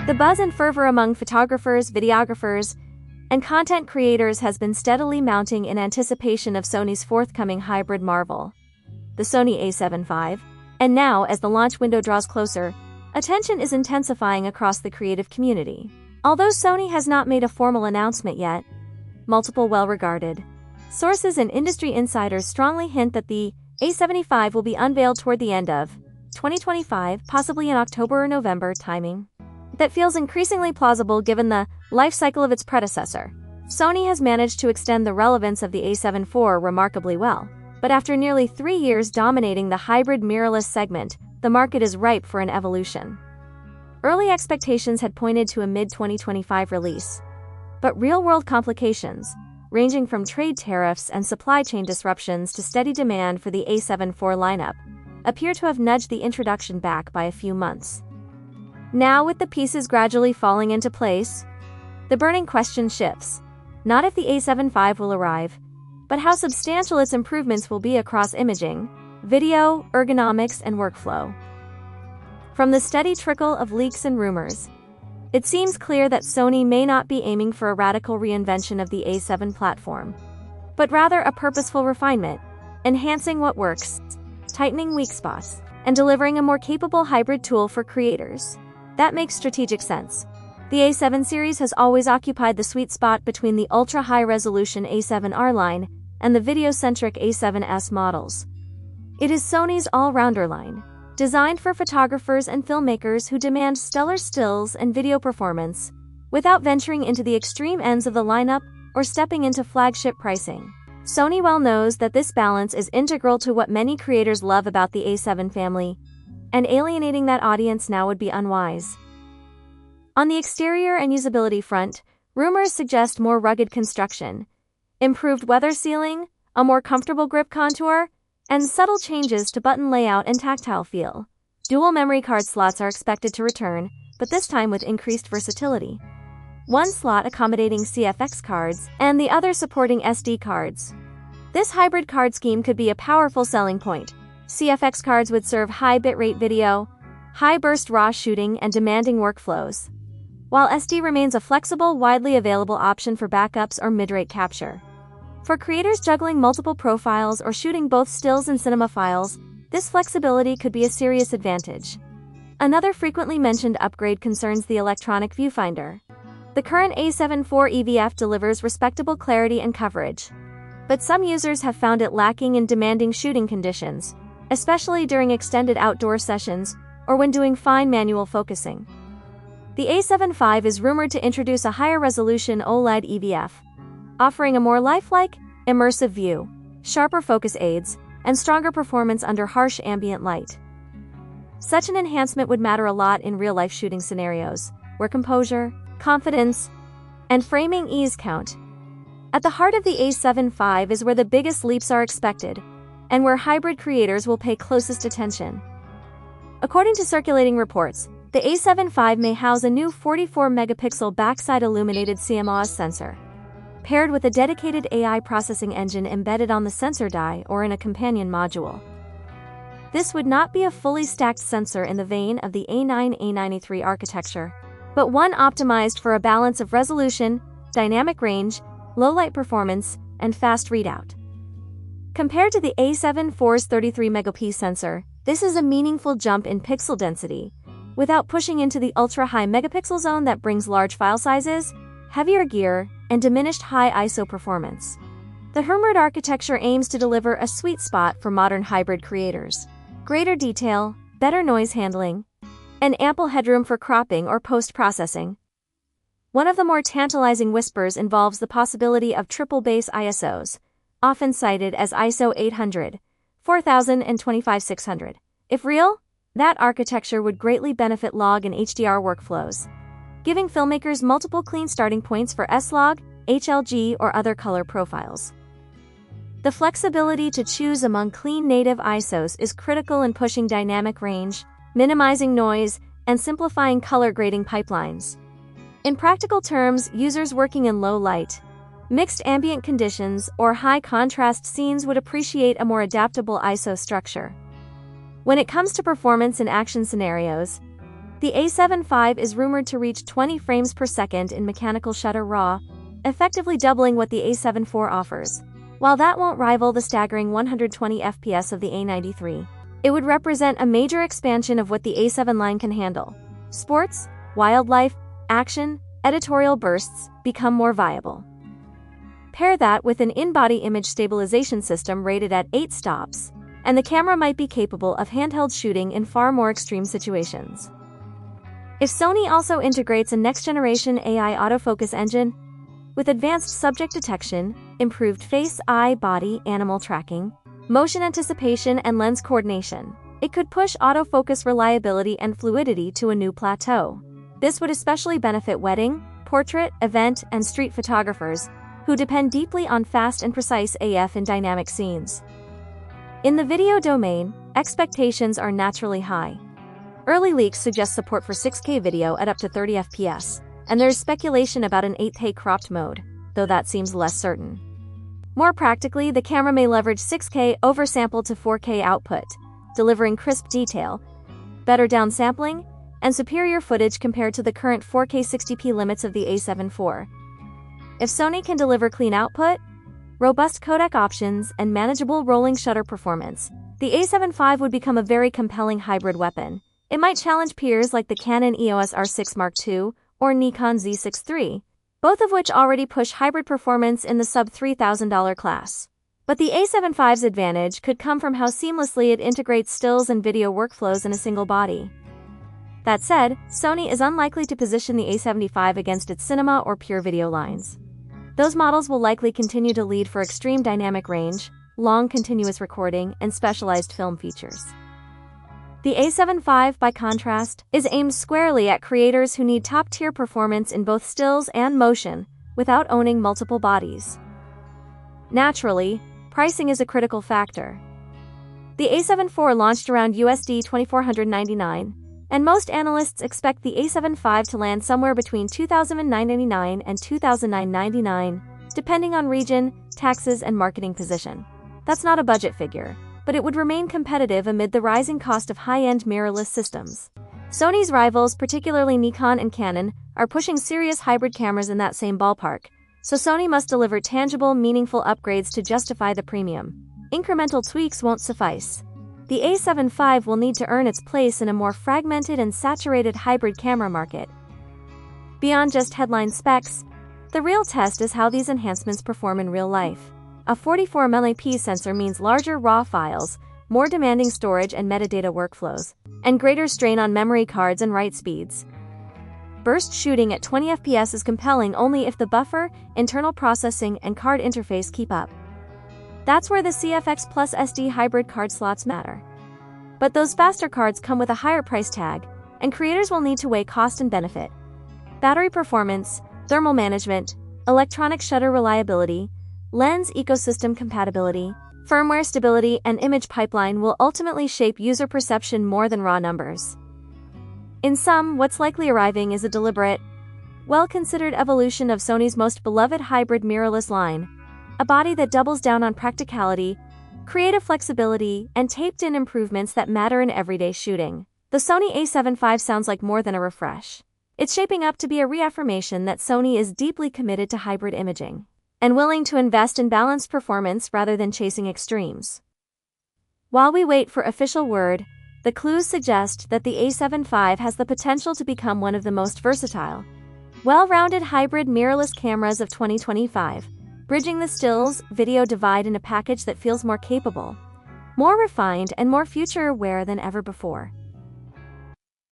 The buzz and fervor among photographers, videographers, and content creators has been steadily mounting in anticipation of Sony's forthcoming hybrid marvel, the Sony A7V, and now, as the launch window draws closer, attention is intensifying across the creative community. Although Sony has not made a formal announcement yet, multiple well-regarded sources and industry insiders strongly hint that the A7V will be unveiled toward the end of 2025, possibly in October or November timing. That feels increasingly plausible given the life cycle of its predecessor. Sony has managed to extend the relevance of the A7 IV remarkably well, but after nearly 3 years dominating the hybrid mirrorless segment, the market is ripe for an evolution. Early expectations had pointed to a mid-2025 release, but real-world complications, ranging from trade tariffs and supply chain disruptions to steady demand for the A7 IV lineup, appear to have nudged the introduction back by a few months. Now, with the pieces gradually falling into place, the burning question shifts. Not if the A7V will arrive, but how substantial its improvements will be across imaging, video, ergonomics, and workflow. From the steady trickle of leaks and rumors, it seems clear that Sony may not be aiming for a radical reinvention of the A7 platform, but rather a purposeful refinement, enhancing what works, tightening weak spots, and delivering a more capable hybrid tool for creators. That makes strategic sense. The A7 series has always occupied the sweet spot between the ultra-high-resolution A7R line and the video-centric A7S models. It is Sony's all-rounder line, designed for photographers and filmmakers who demand stellar stills and video performance, without venturing into the extreme ends of the lineup or stepping into flagship pricing. Sony well knows that this balance is integral to what many creators love about the A7 family, and alienating that audience now would be unwise. On the exterior and usability front, rumors suggest more rugged construction, improved weather sealing, a more comfortable grip contour, and subtle changes to button layout and tactile feel. Dual memory card slots are expected to return, but this time with increased versatility. One slot accommodating CFX cards, and the other supporting SD cards. This hybrid card scheme could be a powerful selling point. CFX cards would serve high bitrate video, high-burst RAW shooting, and demanding workflows, while SD remains a flexible, widely available option for backups or mid-rate capture. For creators juggling multiple profiles or shooting both stills and cinema files, this flexibility could be a serious advantage. Another frequently mentioned upgrade concerns the electronic viewfinder. The current A7 IV EVF delivers respectable clarity and coverage, but some users have found it lacking in demanding shooting conditions, especially during extended outdoor sessions or when doing fine manual focusing. The A7V is rumored to introduce a higher resolution OLED EVF, offering a more lifelike, immersive view, sharper focus aids, and stronger performance under harsh ambient light. Such an enhancement would matter a lot in real-life shooting scenarios, where composure, confidence, and framing ease count. At the heart of the A7V is where the biggest leaps are expected, and where hybrid creators will pay closest attention. According to circulating reports, the A7V may house a new 44-megapixel backside illuminated CMOS sensor, paired with a dedicated AI processing engine embedded on the sensor die or in a companion module. This would not be a fully stacked sensor in the vein of the A9-A93 architecture, but one optimized for a balance of resolution, dynamic range, low light performance, and fast readout. Compared to the A7 IV's 33-megapixel sensor, this is a meaningful jump in pixel density, without pushing into the ultra-high megapixel zone that brings large file sizes, heavier gear, and diminished high ISO performance. The rumored architecture aims to deliver a sweet spot for modern hybrid creators. Greater detail, better noise handling, and ample headroom for cropping or post-processing. One of the more tantalizing whispers involves the possibility of triple base ISOs, often cited as ISO 800, 4000, and 25600. If real, that architecture would greatly benefit log and HDR workflows, giving filmmakers multiple clean starting points for S-Log, HLG, or other color profiles. The flexibility to choose among clean native ISOs is critical in pushing dynamic range, minimizing noise, and simplifying color grading pipelines. In practical terms, users working in low light, mixed ambient conditions, or high contrast scenes would appreciate a more adaptable ISO structure. When it comes to performance in action scenarios, The A7V is rumored to reach 20 frames per second in mechanical shutter RAW, effectively doubling what the A7 IV offers. While that won't rival the staggering 120 FPS of the A93, it would represent a major expansion of what the A7 line can handle. Sports, wildlife, action, editorial bursts become more viable. Pair that with an in-body image stabilization system rated at 8 stops, and the camera might be capable of handheld shooting in far more extreme situations. If Sony also integrates a next-generation AI autofocus engine, with advanced subject detection, improved face, eye, body, animal tracking, motion anticipation, and lens coordination, it could push autofocus reliability and fluidity to a new plateau. This would especially benefit wedding, portrait, event, and street photographers, who depend deeply on fast and precise AF in dynamic scenes. In the video domain, expectations are naturally high. Early leaks suggest support for 6K video at up to 30 FPS, and there's speculation about an 8K cropped mode, though that seems less certain. More practically, the camera may leverage 6K oversampled to 4K output, delivering crisp detail, better downsampling, and superior footage compared to the current 4K 60p limits of the A7 IV. If Sony can deliver clean output, robust codec options, and manageable rolling shutter performance, the A7 V would become a very compelling hybrid weapon. It might challenge peers like the Canon EOS R6 Mark II or Nikon Z6 III, both of which already push hybrid performance in the sub-$3,000 class. But the A7 V's advantage could come from how seamlessly it integrates stills and video workflows in a single body. That said, Sony is unlikely to position the A7V against its cinema or pure video lines. Those models will likely continue to lead for extreme dynamic range, long continuous recording, and specialized film features. The A7 V, by contrast, is aimed squarely at creators who need top-tier performance in both stills and motion, without owning multiple bodies. Naturally, pricing is a critical factor. The A7 IV launched around USD $2,499, and most analysts expect the A7 V to land somewhere between $2,999 and $2,999, depending on region, taxes, and marketing position. That's not a budget figure, but it would remain competitive amid the rising cost of high-end mirrorless systems. Sony's rivals, particularly Nikon and Canon, are pushing serious hybrid cameras in that same ballpark, so Sony must deliver tangible, meaningful upgrades to justify the premium. Incremental tweaks won't suffice. The A7 V will need to earn its place in a more fragmented and saturated hybrid camera market. Beyond just headline specs, the real test is how these enhancements perform in real life. A 44MP sensor means larger RAW files, more demanding storage and metadata workflows, and greater strain on memory cards and write speeds. Burst shooting at 20 FPS is compelling only if the buffer, internal processing, and card interface keep up. That's where the CFX Plus SD hybrid card slots matter. But those faster cards come with a higher price tag, and creators will need to weigh cost and benefit. Battery performance, thermal management, electronic shutter reliability, lens ecosystem compatibility, firmware stability, and image pipeline will ultimately shape user perception more than raw numbers. In sum, what's likely arriving is a deliberate, well-considered evolution of Sony's most beloved hybrid mirrorless line, a body that doubles down on practicality, creative flexibility, and taped-in improvements that matter in everyday shooting. The Sony A7 V sounds like more than a refresh. It's shaping up to be a reaffirmation that Sony is deeply committed to hybrid imaging and willing to invest in balanced performance rather than chasing extremes. While we wait for official word, the clues suggest that the A7 V has the potential to become one of the most versatile, well-rounded hybrid mirrorless cameras of 2025, bridging the stills-video divide in a package that feels more capable, more refined, and more future-aware than ever before.